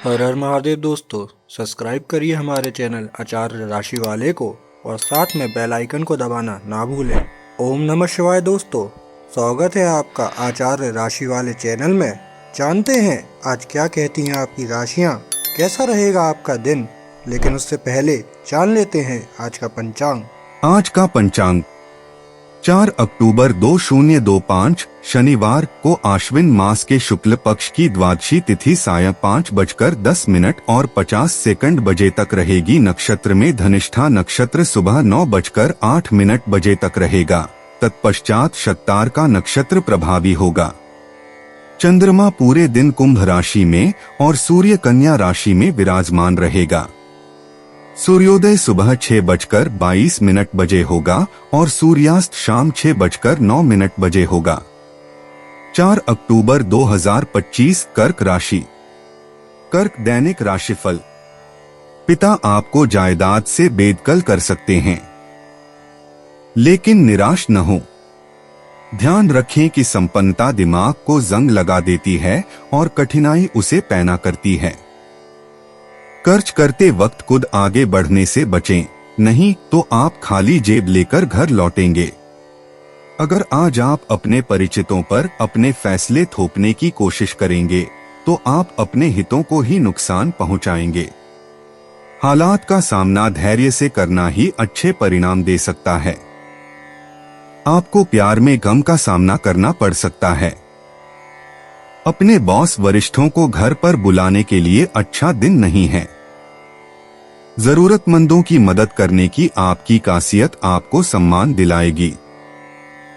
हर हर महादेव दोस्तों, सब्सक्राइब करिए हमारे चैनल आचार्य राशि वाले को और साथ में बेल आइकन को दबाना ना भूलें। ओम नमः शिवाय दोस्तों, स्वागत है आपका आचार्य राशि वाले चैनल में। जानते हैं आज क्या कहती हैं आपकी राशियां, कैसा रहेगा आपका दिन। लेकिन उससे पहले जान लेते हैं आज का पंचांग। आज का पंचांग 4 अक्टूबर 2025 शनिवार को आश्विन मास के शुक्ल पक्ष की द्वादशी तिथि सायं 5:10 और 50 बजे तक रहेगी। नक्षत्र में धनिष्ठा नक्षत्र सुबह 9:08 बजे तक रहेगा। तत्पश्चात शक्तार का नक्षत्र प्रभावी होगा। चंद्रमा पूरे दिन कुंभ राशि में और सूर्य कन्या राशि में विराजमान रहेगा। सूर्योदय सुबह 6:22 बजे होगा और सूर्यास्त शाम 6:09 बजे होगा। 4 अक्टूबर 2025 कर्क राशि। कर्क दैनिक राशिफल। पिता आपको जायदाद से बेदखल कर सकते हैं, लेकिन निराश न हो। ध्यान रखें कि संपन्नता दिमाग को जंग लगा देती है और कठिनाई उसे पैना करती है। खर्च करते वक्त खुद आगे बढ़ने से बचें, नहीं तो आप खाली जेब लेकर घर लौटेंगे। अगर आज आप अपने परिचितों पर अपने फैसले थोपने की कोशिश करेंगे तो आप अपने हितों को ही नुकसान पहुंचाएंगे। हालात का सामना धैर्य से करना ही अच्छे परिणाम दे सकता है। आपको प्यार में गम का सामना करना पड़ सकता है। अपने बॉस वरिष्ठों को घर पर बुलाने के लिए अच्छा दिन नहीं है। जरूरतमंदों की मदद करने की आपकी खासियत आपको सम्मान दिलाएगी।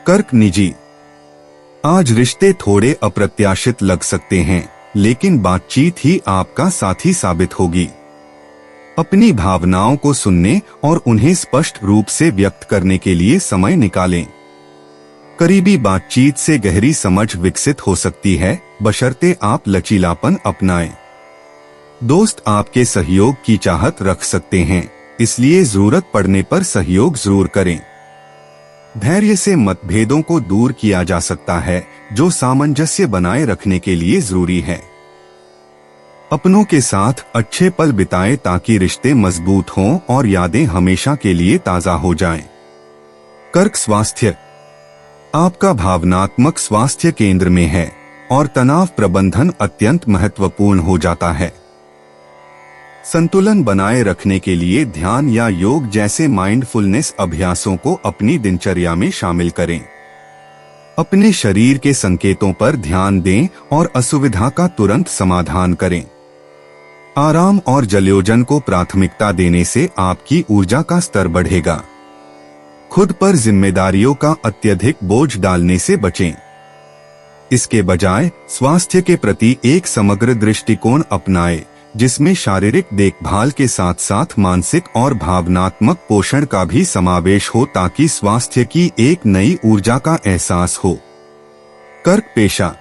कर्क निजी। आज रिश्ते थोड़े अप्रत्याशित लग सकते हैं, लेकिन बातचीत ही आपका साथी साबित होगी। अपनी भावनाओं को सुनने और उन्हें स्पष्ट रूप से व्यक्त करने के लिए समय निकालें। करीबी बातचीत से गहरी समझ विकसित हो सकती है, बशर्ते आप लचीलापन अपनाएं। दोस्त आपके सहयोग की चाहत रख सकते हैं, इसलिए जरूरत पड़ने पर सहयोग जरूर करें। धैर्य से मतभेदों को दूर किया जा सकता है, जो सामंजस्य बनाए रखने के लिए जरूरी है। अपनों के साथ अच्छे पल बिताएं ताकि रिश्ते मजबूत हों और यादें हमेशा के लिए ताजा हो जाएं। कर्क स्वास्थ्य। आपका भावनात्मक स्वास्थ्य केंद्र में है और तनाव प्रबंधन अत्यंत महत्वपूर्ण हो जाता है। संतुलन बनाए रखने के लिए ध्यान या योग जैसे माइंडफुलनेस अभ्यासों को अपनी दिनचर्या में शामिल करें। अपने शरीर के संकेतों पर ध्यान दें और असुविधा का तुरंत समाधान करें। आराम और जलयोजन को प्राथमिकता देने से आपकी ऊर्जा का स्तर बढ़ेगा। खुद पर जिम्मेदारियों का अत्यधिक बोझ डालने से बचें। इसके बजाय स्वास्थ्य के प्रति एक समग्र दृष्टिकोण अपनाएं, जिसमें शारीरिक देखभाल के साथ साथ मानसिक और भावनात्मक पोषण का भी समावेश हो, ताकि स्वास्थ्य की एक नई ऊर्जा का एहसास हो। कर्क पेशा।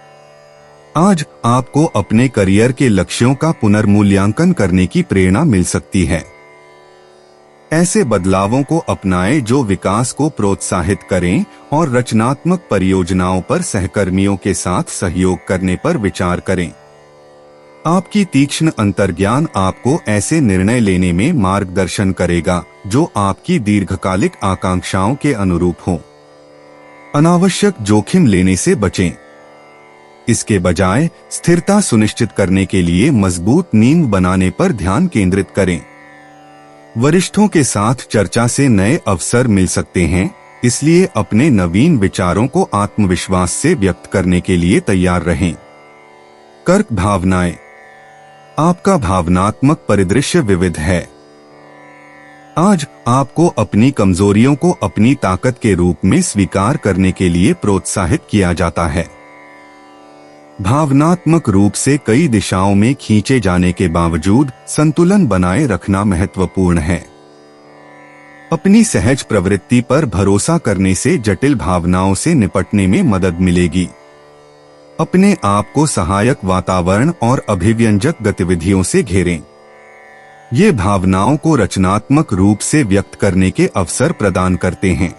आज आपको अपने करियर के लक्ष्यों का पुनर्मूल्यांकन करने की प्रेरणा मिल सकती है। ऐसे बदलावों को अपनाएं जो विकास को प्रोत्साहित करें और रचनात्मक परियोजनाओं पर सहकर्मियों के साथ सहयोग करने पर विचार करें। आपकी तीक्ष्ण अंतर्ज्ञान आपको ऐसे निर्णय लेने में मार्गदर्शन करेगा जो आपकी दीर्घकालिक आकांक्षाओं के अनुरूप हों। अनावश्यक जोखिम लेने से बचें। इसके बजाय स्थिरता सुनिश्चित करने के लिए मजबूत नींव बनाने पर ध्यान केंद्रित करें। वरिष्ठों के साथ चर्चा से नए अवसर मिल सकते हैं, इसलिए अपने नवीन विचारों को आत्मविश्वास से व्यक्त करने के लिए तैयार रहें। कर्क भावनाएं। आपका भावनात्मक परिदृश्य विविध है। आज आपको अपनी कमजोरियों को अपनी ताकत के रूप में स्वीकार करने के लिए प्रोत्साहित किया जाता है। भावनात्मक रूप से कई दिशाओं में खींचे जाने के बावजूद संतुलन बनाए रखना महत्वपूर्ण है। अपनी सहज प्रवृत्ति पर भरोसा करने से जटिल भावनाओं से निपटने में मदद मिलेगी। अपने आप को सहायक वातावरण और अभिव्यंजक गतिविधियों से घेरें। ये भावनाओं को रचनात्मक रूप से व्यक्त करने के अवसर प्रदान करते हैं।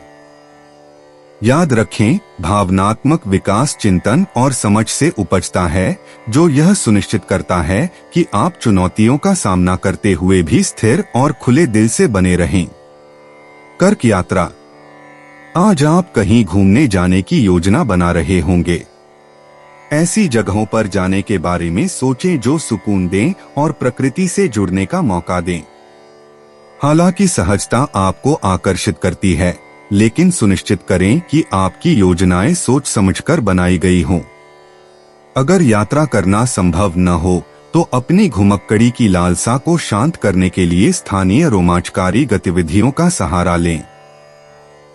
याद रखें, भावनात्मक विकास चिंतन और समझ से उपजता है, जो यह सुनिश्चित करता है कि आप चुनौतियों का सामना करते हुए भी स्थिर और खुले दिल से बने रहें। कर्क यात्रा। आज आप कहीं घूमने जाने की योजना बना रहे होंगे। ऐसी जगहों पर जाने के बारे में सोचें जो सुकून दें और प्रकृति से जुड़ने का मौका दें। हालांकि सहजता आपको आकर्षित करती है, लेकिन सुनिश्चित करें कि आपकी योजनाएं सोच समझकर बनाई गई हों। अगर यात्रा करना संभव न हो तो अपनी घुमक्कड़ी की लालसा को शांत करने के लिए स्थानीय रोमांचकारी गतिविधियों का सहारा लें।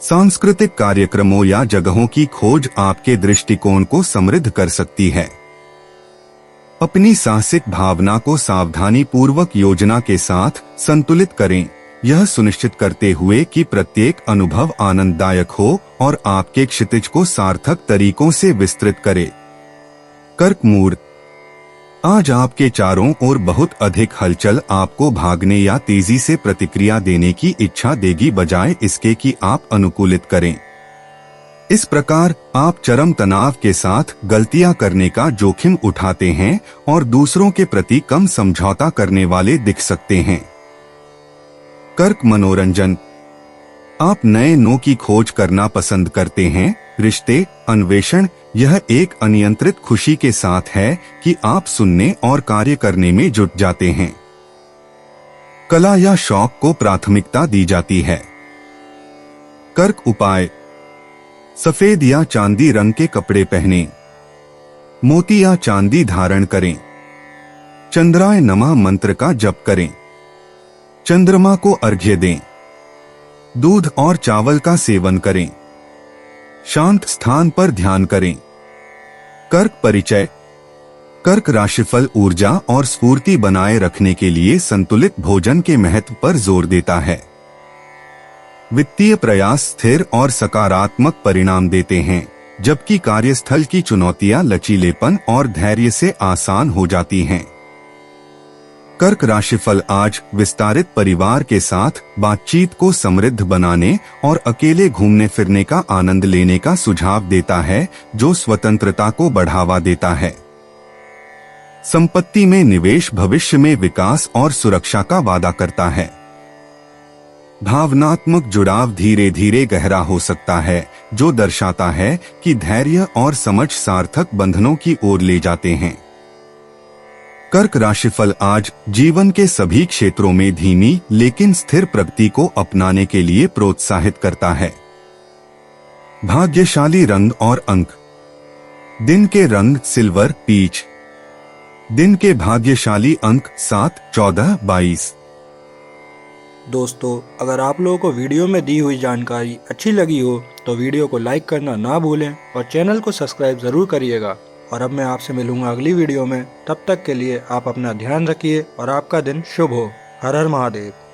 सांस्कृतिक कार्यक्रमों या जगहों की खोज आपके दृष्टिकोण को समृद्ध कर सकती है। अपनी साहसिक भावना को सावधानी पूर्वक योजना के साथ संतुलित करें, यह सुनिश्चित करते हुए कि प्रत्येक अनुभव आनंददायक हो और आपके क्षितिज को सार्थक तरीकों से विस्तृत करे। कर्क मूड। आज आपके चारों ओर बहुत अधिक हलचल आपको भागने या तेजी से प्रतिक्रिया देने की इच्छा देगी, बजाय इसके कि आप अनुकूलित करें। इस प्रकार आप चरम तनाव के साथ गलतियां करने का जोखिम उठाते हैं और दूसरों के प्रति कम समझौता करने वाले दिख सकते हैं। कर्क मनोरंजन। आप नए नो की खोज करना पसंद करते हैं। रिश्ते अन्वेषण। यह एक अनियंत्रित खुशी के साथ है कि आप सुनने और कार्य करने में जुट जाते हैं। कला या शौक को प्राथमिकता दी जाती है। कर्क उपाय। सफेद या चांदी रंग के कपड़े पहनें। मोती या चांदी धारण करें। चंद्राय नमः मंत्र का जप करें। चंद्रमा को अर्घ्य दें। दूध और चावल का सेवन करें। शांत स्थान पर ध्यान करें। कर्क परिचय। कर्क राशिफल ऊर्जा और स्फूर्ति बनाए रखने के लिए संतुलित भोजन के महत्व पर जोर देता है। वित्तीय प्रयास स्थिर और सकारात्मक परिणाम देते हैं, जबकि कार्यस्थल की चुनौतियां लचीलेपन और धैर्य से आसान हो जाती हैं। कर्क राशिफल आज विस्तारित परिवार के साथ बातचीत को समृद्ध बनाने और अकेले घूमने फिरने का आनंद लेने का सुझाव देता है, जो स्वतंत्रता को बढ़ावा देता है। संपत्ति में निवेश भविष्य में विकास और सुरक्षा का वादा करता है। भावनात्मक जुड़ाव धीरे धीरे गहरा हो सकता है, जो दर्शाता है कि धैर्य और समझ सार्थक बंधनों की ओर ले जाते हैं। कर्क राशिफल आज जीवन के सभी क्षेत्रों में धीमी लेकिन स्थिर प्रगति को अपनाने के लिए प्रोत्साहित करता है। भाग्यशाली रंग और अंक। दिन के रंग सिल्वर, पीच। दिन के भाग्यशाली अंक 7, 14, 22। दोस्तों, अगर आप लोगों को वीडियो में दी हुई जानकारी अच्छी लगी हो तो वीडियो को लाइक करना ना भूलें और चैनल को सब्सक्राइब ज़रूर करिएगा। और अब मैं आपसे मिलूंगा अगली वीडियो में। तब तक के लिए आप अपना ध्यान रखिए और आपका दिन शुभ हो। हर हर महादेव।